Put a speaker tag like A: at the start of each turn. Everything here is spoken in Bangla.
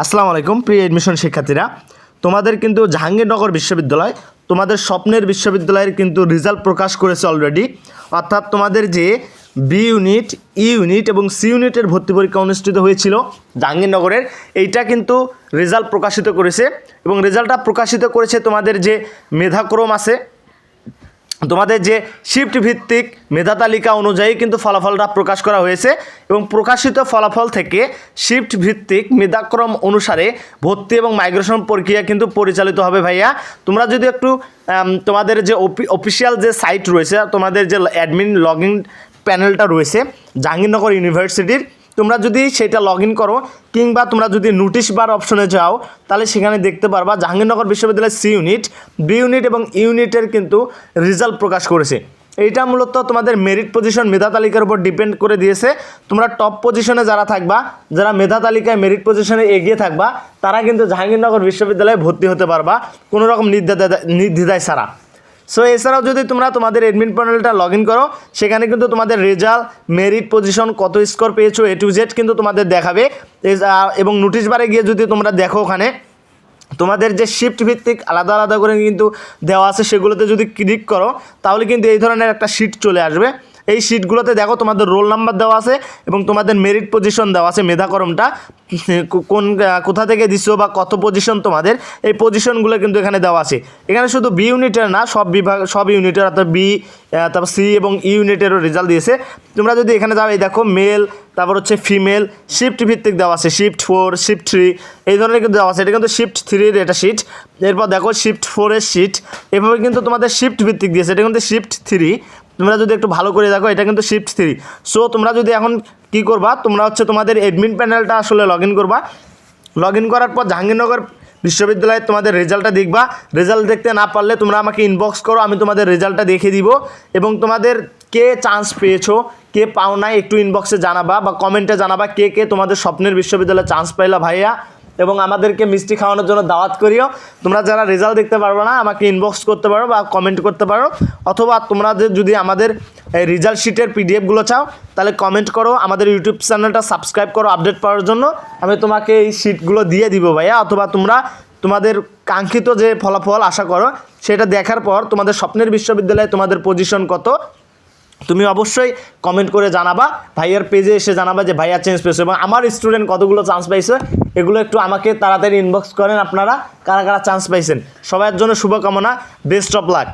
A: আসসালামু আলাইকুম প্রিয় এডমিশন শিক্ষার্থীরা, তোমাদের কিন্তু জাহাঙ্গীরনগর বিশ্ববিদ্যালয় তোমাদের স্বপ্নের বিশ্ববিদ্যালয়ের কিন্তু রেজাল্ট প্রকাশ করেছে অলরেডি। অর্থাৎ তোমাদের যে বি ইউনিট, ই ইউনিট এবং সি ইউনিটের ভর্তি পরীক্ষা অনুষ্ঠিত হয়েছিল জাহাঙ্গীরনগরের, এইটা কিন্তু রেজাল্ট প্রকাশিত করেছে। এবং রেজাল্টটা প্রকাশিত করেছে তোমাদের যে মেধাক্রম আছে, তোমাদের যে শিফট ভিত্তিক মেধা তালিকা অনুযায়ী কিন্তু ফলাফলটা প্রকাশ করা হয়েছে। এবং প্রকাশিত ফলাফল থেকে শিফট ভিত্তিক মেধাক্রম অনুসারে ভর্তি এবং মাইগ্রেশন প্রক্রিয়া কিন্তু পরিচালিত হবে। ভাইয়া তোমরা যদি একটু তোমাদের যে অফিসিয়াল যে সাইট রয়েছে, তোমাদের যে অ্যাডমিন লগ ইন প্যানেলটা রয়েছে জাহাঙ্গীরনগর ইউনিভার্সিটির, তোমরা যদি সেটা লগ ইন করো কিংবা তোমরা যদি নোটিশ বার অপশনে যাও, তাহলে সেখানে দেখতে পারবা জাহাঙ্গীরনগর বিশ্ববিদ্যালয়ের সি ইউনিট, বি ইউনিট এবং ইউনিটের কিন্তু রেজাল্ট প্রকাশ করেছে। এইটা মূলত তোমাদের মেরিট পজিশন মেধা তালিকার উপর ডিপেন্ড করে দিয়েছে। তোমরা টপ পজিশনে যারা থাকবা, যারা মেধা তালিকায় মেরিট পজিশনে এগিয়ে থাকবা, তারা কিন্তু জাহাঙ্গীরনগর বিশ্ববিদ্যালয়ে ভর্তি হতে পারবা কোনো রকম নির্দ্বিধায় ছাড়া। সো এছাড়াও যদি তোমরা তোমাদের অ্যাডমিন প্যানেলটা লগ ইন করো, সেখানে কিন্তু তোমাদের রেজাল্ট, মেরিট পজিশন, কত স্কোর পেয়েছো, এ টু জেড কিন্তু তোমাদের দেখাবে। এবং নোটিশ বারে গিয়ে যদি তোমরা দেখো, ওখানে তোমাদের যে শিফট ভিত্তিক আলাদা আলাদা করে কিন্তু দেওয়া আছে, সেগুলোতে যদি ক্লিক করো তাহলে কিন্তু এই ধরনের একটা শিট চলে আসবে। এই শিটগুলোতে দেখো তোমাদের রোল নাম্বার দেওয়া আছে এবং তোমাদের মেরিট পজিশন দেওয়া আছে, মেধাক্রমটা কোথা থেকে দিছো বা কত পজিশন তোমাদের, এই পজিশনগুলো কিন্তু এখানে দেওয়া আছে। এখানে শুধু বি ইউনিটের না, সব বিভাগ, সব ইউনিটের, অর্থাৎ বি, তারপর সি এবং ই ইউনিটেরও রেজাল্ট দিয়েছে। তোমরা যদি এখানে যাও, এই দেখো মেল, তারপর হচ্ছে ফিমেল, শিফট ভিত্তিক দেওয়া আছে, শিফট 4, শিফট 3 এই ধরনের কিন্তু দেওয়া আছে। এটা কিন্তু শিফট 3-এর এটা শিট। এরপর দেখো শিফট 4-এর শিট, এভাবে কিন্তু তোমাদের শিফট ভিত্তিক দিয়েছে। এটা কিন্তু শিফট 3, তোমরা যদি একটু ভালো করে দেখো, এটা কিন্তু শিফট 3। সো তোমরা যদি এখন কী করবা, তোমরা হচ্ছে তোমাদের অ্যাডমিন প্যানেলটা আসলে লগ ইন করবা। লগ ইন করার পর জাহাঙ্গীরনগর বিশ্ববিদ্যালয়ে তোমাদের রেজাল্টটা দেখবা। রেজাল্ট দেখতে না পারলে তোমরা আমাকে ইনবক্স করো, আমি তোমাদের রেজাল্টটা দেখে দিব। এবং তোমাদের কে চান্স পেয়েছো, কে পাও নাই, একটু ইনবক্সে জানাবা বা কমেন্টে জানাবা কে কে তোমাদের স্বপ্নের বিশ্ববিদ্যালয়ে চান্স পাইলা ভাইয়া। এবং আমাদেরকে মিষ্টি খাওয়ানোর জন্য দাওয়াত করিও। তোমরা যারা রেজাল্ট দেখতে পারবে না, আমাকে ইনবক্স করতে পারো বা কমেন্ট করতে পারো, অথবা তোমরা যদি আমাদের এই রেজাল্ট শিটের পিডিএফগুলো চাও, তাহলে কমেন্ট করো। আমাদের ইউটিউব চ্যানেলটা সাবস্ক্রাইব করো আপডেট পাওয়ার জন্য। আমি তোমাকে এই শিটগুলো দিয়ে দিব ভাইয়া। অথবা তোমরা তোমাদের কাঙ্ক্ষিত যে ফলাফল আশা করো, সেটা দেখার পর তোমাদের স্বপ্নের বিশ্ববিদ্যালয়ে তোমাদের পজিশন কত, তুমি অবশ্যই কমেন্ট করে জানাবা। ভাইয়ার পেজে এসে জানাবা যে ভাইয়া চেঞ্জ পেয়েছে এবং আমার স্টুডেন্ট কতগুলো চান্স পাইছে, এগুলো একটু আমাকে তাড়াতাড়ি ইনবক্স করেন। আপনারা কারা কারা চান্স পাইছেন, সবার জন্য শুভকামনা, বেস্ট অফ লাক।